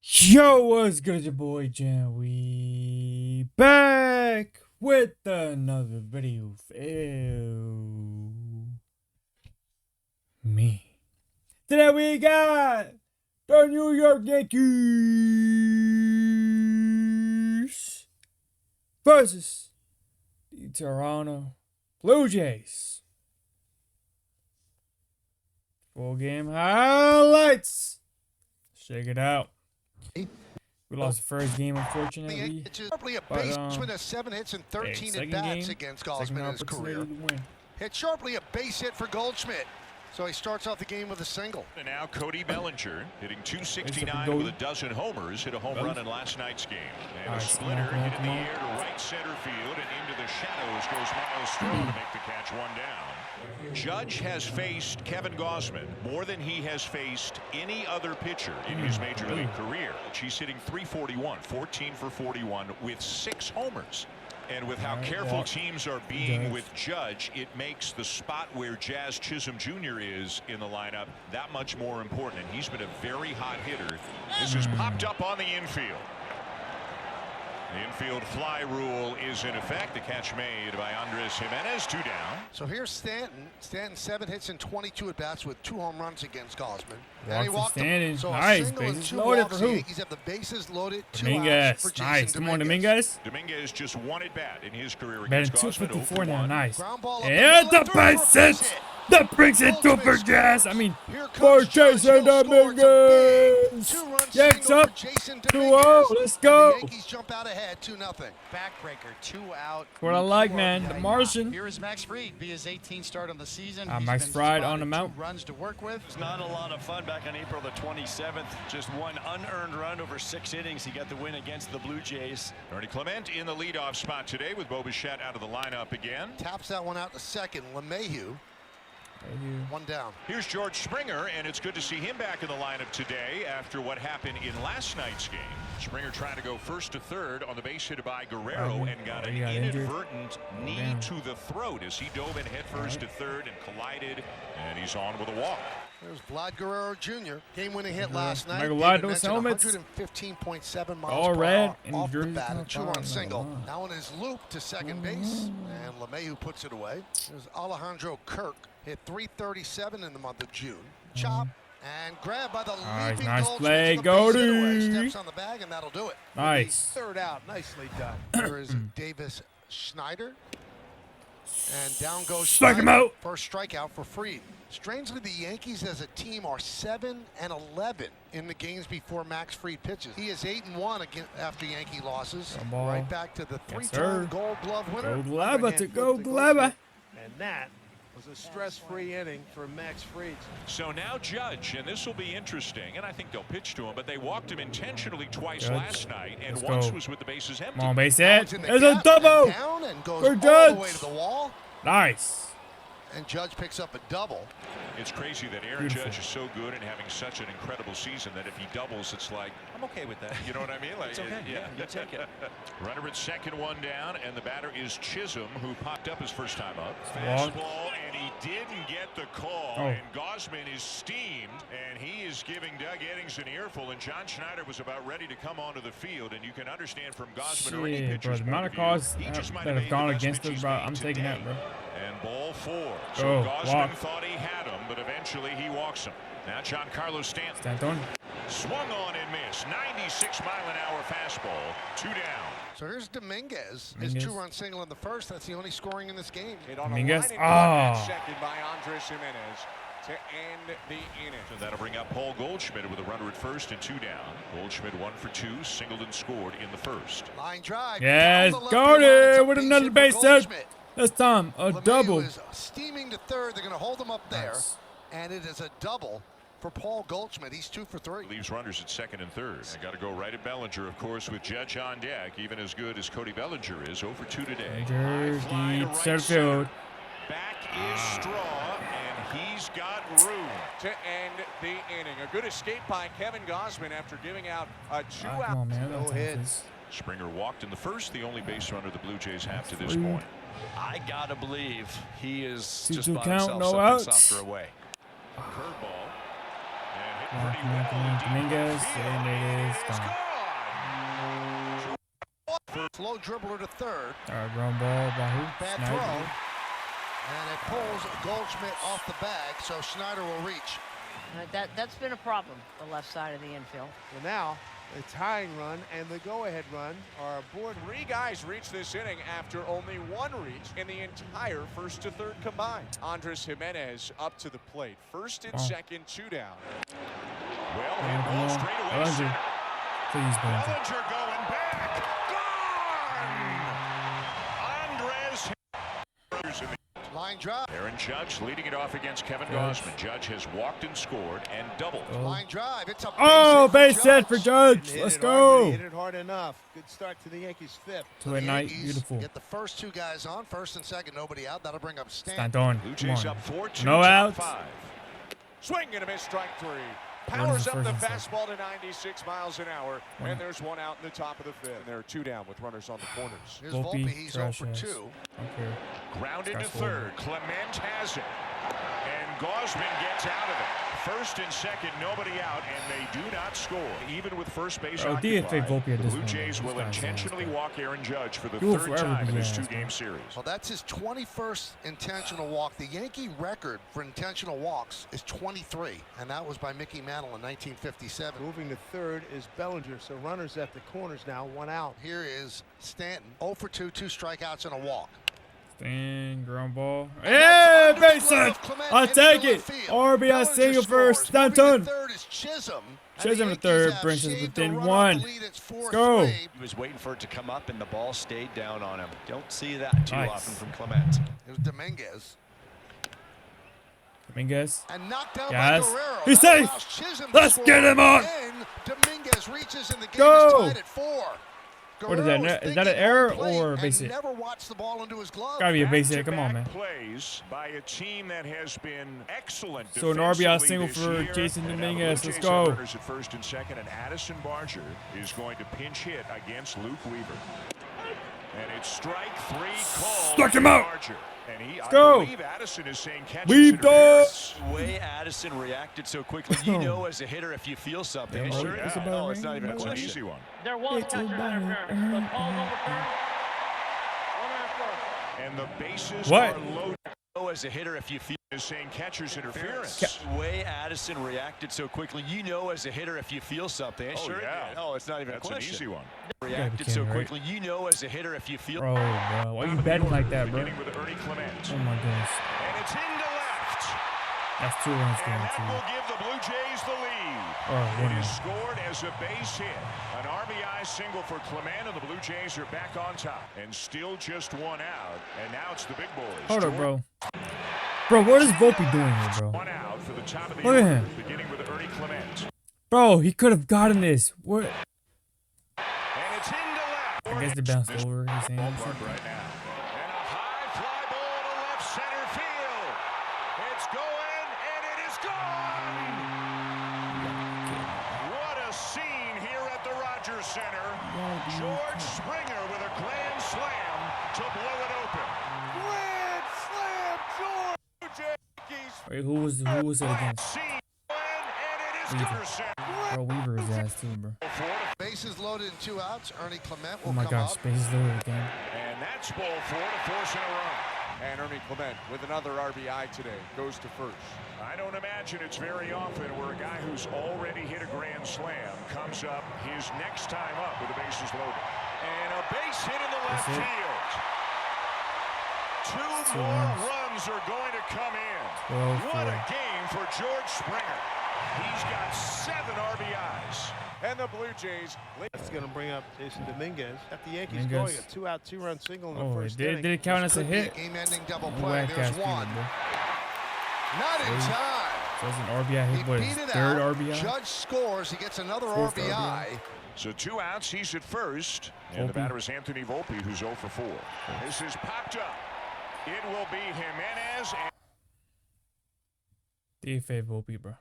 Yo, what's good? It's your boy Jan. We back with another video for me. Today we got the New York Yankees versus the Toronto Blue Jays. Full game highlights. Check it out. We lost the first game, unfortunately. Sharply a baseman of 7 hits and 13 at bats against Goldschmidt in his career. Hit sharply a base hit for Goldschmidt. So he starts off the game with a single. And now Cody Bellinger hitting .269 with a dozen homers, hit a home run in last night's game. And a splitter hit in the air to right center field, and into the shadows goes Miles Stroh to make the catch, one down. Judge has faced Kevin Gausman more than he has faced any other pitcher in his major league career. He's hitting .341, 14 for 41 with 6 homers. And with how careful teams are being with Judge, it makes the spot where Jazz Chisholm Jr. is in the lineup that much more important. And he's been a very hot hitter. This has popped up on the infield. The infield fly rule is in effect. The catch made by Andres Jimenez, 2 down. So here's Stanton. Stanton 7 hits and 22 at bats with 2 home runs against Gausman. And he walked him. So nice, bases loaded for who? The Yankees have the bases loaded. Dominguez, nice. Come on, Dominguez. Dominguez just 1 at bat in his career Batting against Gausman. 254 now, nice. And the base hit. That brings it to for Jazz. I mean, for Jason Dominguez. Yanks up 2-0. Let's go. The Yankees jump out ahead 2-0. Backbreaker, 2 out. What I like, man. The Martian. Here is Max Fried. Be his 18th start on the season. Max Fried on the mount. 2 runs to work with. It's not a lot of fun. Back on April the 27th, just 1 unearned run over 6 innings. He got the win against the Blue Jays. Ernie Clement in the leadoff spot today with Bo Bichette out of the lineup again. Taps that one out to second. LeMahieu. 1 down. Here's George Springer, and it's good to see him back in the lineup today after what happened in last night's game. Springer trying to go first to third on the base hit by Guerrero and got an inadvertent knee to the throat as he dove in headfirst to third and collided, and he's on with a walk. There's Vlad Guerrero Jr. Game-winning hit last night. Michael Vlad, those helmets. 115.7 miles all per red hour off the bat. A 2-run single. Now in his loop to second base, and LeMahieu puts it away. There's Alejandro Kirk. Hit .337 in the month of June. Chop and grab by the leaping nice Goldschmidt play, to the base hit away. Goldie. Steps on the bag, and that'll do it. Nice. Third out, nicely done. There is Davis Schneider, and down goes Strike him Schneider. out. First strikeout for Fried. Strangely, the Yankees as a team are 7-11 in the games before Max Fried pitches. He is 8-1 after Yankee losses. Right back to the 3-time Gold Glove winner. Gold Glove to Gold Glove. And that was a stress-free inning for Max Fried. So now Judge, and this will be interesting, and I think they'll pitch to him, but they walked him intentionally twice last night, and once was with the bases empty. Come on, base hit. There's a double for Judge. All the way to the wall. Nice. And Judge picks up a double. It's crazy that Aaron Judge is so good and having such an incredible season that if he doubles, it's like, I'm okay with that. You know what I mean? Like, It's okay. Yeah, you take it. Runner at second, 1 down, and the batter is Chisholm, who popped up his first time up. Fastball, and he didn't get the call. And Gausman is steamed, and he is giving Doug Eddings an earful, and John Schneider was about ready to come onto the field, and you can understand from Gausman or any pitcher's the amount of calls that have gone against us, bro, I'm taking that, bro. And ball 4. So Gausman thought he had him, but eventually he walks him. Now Giancarlo Stanton. Swung on and missed. 96-mile-an-hour fastball. 2 down. So here's Dominguez. His 2-run single in the first. That's the only scoring in this game. Dominguez. Second by Andres Jimenez to end the inning. And that'll bring up Paul Goldschmidt with a runner at first and 2 down. Goldschmidt 1 for 2, singled and scored in the first. Line drive. Yes, Goldie with another base hit. This time a double. Is steaming to third. They're going to hold him up there, and it is a double for Paul Goldschmidt. He's 2 for 3. Leaves runners at second and third. I got to go right at Bellinger, of course, with Judge on deck. Even as good as Cody Bellinger is, 0 for 2 today. Deep center field. Back is Straw, and he's got room to end the inning. A good escape by Kevin Gausman after giving out a 2-out. Come on, man. No hits. Springer walked in the first, the only base runner the Blue Jays have to this point. I gotta believe he is 2-2 just by count, himself no something outs. softer away. Curveball. And hit pretty Come well. on, Dominguez, and it is gone. Slow dribbler to third. All right, ground ball by who? Bad Snyder. throw. And it pulls Goldschmidt off the bag, so Schneider will reach. That's been a problem, the left side of the infield. Well, now the tying run and the go-ahead run are aboard. 3 guys reach this inning after only 1 reach in the entire first to third combined. Andres Jimenez up to the plate. First and second, 2 down. Well, hit ball straight away. Bellinger. Please, Bellinger. Bellinger going back. Gone! Andres in the Line drive. Aaron Judge leading it off against Kevin Gausman. Judge has walked and scored and doubled. Line drive. It's a base hit for Judge. Let's go. Hit it hard enough. Good start to the Yankees' 5th. To a night, beautiful. Get the first 2 guys on, first and second, nobody out. That'll bring up Stan. Stanton. Blue Come Jays on. up 4-2. No outs. 5. Swing and a miss, strike 3. What Powers is the up the first and fastball to 96 miles an hour, and there's 1 out in the top of the 5th. And there are 2 down with runners on the corners. Here's Volpe, Volpe. He's 0 for trash 2. ass. Okay. Grounded to Sky's third. Clement has it. And Gausman gets out of it. First and second, nobody out, and they do not score. Even with first base occupied, DFA Volpe at the this Blue point, Jays though. will This guy's intentionally ass, bro. walk Aaron Judge for the He will 3rd forever time be in this ass, 2-game bro. series. Well, that's his 21st intentional walk. The Yankee record for intentional walks is 23, and that was by Mickey Mantle in 1957. Moving to third is Bellinger, so runners at the corners now, 1 out. Here is Stanton, 0 for 2, 2 strikeouts and a walk. Stand, ground ball. Hey, base hit. I'll take it. RBI single for Stanton. Third is Chisholm. Chisholm to third brings us within 1. Let's go. He was waiting for it to come up, and the ball stayed down on him. Don't see that too often from Clement. It was Dominguez. Dominguez. And knocked down Yes. by Guerrero. He's That safe. allows Chisholm to Let's score, get him on. and Dominguez reaches in the game. Go. Is tied at 4. What is that? Is that an error or a base hit? Never watched the ball into his glove. Gotta be a base hit. Come on, man. Plays by a team that has been excellent. So an RBI defensively single this for year. Jason And now the Dominguez. Blue Let's Jays go. have runners at first and second, and Addison Barger is going to pinch hit against Luke Weaver. And it's strike 3 called. Struck him out. Barger. And I go. believe Addison is saying catch. Weave dog. The way Addison reacted so quickly, you know as a hitter if you feel something. Yeah, sure, it's yeah. about It's not even a That's an question. easy one. There was It's catcher about- interference, but called overturned. Runner at first. And the bases What? are loaded. You know as a hitter if you feel Is saying catcher's interference. the way Addison reacted so quickly, you know as a hitter if you feel something. It Oh, sure yeah. did. Oh, it's not even That's a an question. easy one. Reacted kidding, so right? quickly, you know as a hitter if you feel. Bro, why you betting like that, bro? Beginning with Ernie Clement. Oh my goodness. And it's into left. That's 2 runs And that guaranteed. will give the Blue Jays the lead. Oh, It one is run. scored as a base hit. An RBI single for Clement, and the Blue Jays are back on top. And still just 1 out. And now it's the big boys. Hold up, bro. Bro, what is Volpe doing here, bro? 1 out for the top of the Look at order, him. beginning with Ernie Clement. Bro, he could have gotten this. What? And it's into left. I guess they bounced This over his hand or ballpark something. right now. And a high fly ball to left center field. It's going, and it is gone. What a scene here at the Rogers Center. George Springer with a grand slam to blow it open. Grand slam, George! Yankees. Wait, who was it against? Scene, and it is Weaver. Gunderson. Bro, Weaver is ass too, bro. Bases loaded and 2 outs. Ernie Clement will Oh my come gosh, up. space is loaded again. And that's ball 4 to force in a run. And Ernie Clement with another RBI today goes to first. I don't imagine it's very often where a guy who's already hit a grand slam comes up his next time up with the bases loaded. And a base hit in the left That's it. field. 2 2 more runs. runs are going to come in. 12 What for a game for George Springer. He's got 7 RBIs. And the Blue Jays. That's going to bring up Jason Dominguez. Got the Yankees Dominguez. going a 2-out, 2-run single in the Oh, first did inning. it count as a hit? Game-ending double You play. whack There's ass 1. people, bro. Not in So time. that's an RBI hit, He but beat his it 3rd out. RBI? Judge scores. He gets another 4th RBI. So 2 outs, he's at first. And the Volpe. batter is Anthony Volpe, who's 0 for 4. This is popped up. It will be Jimenez. DFA Volpe, bro.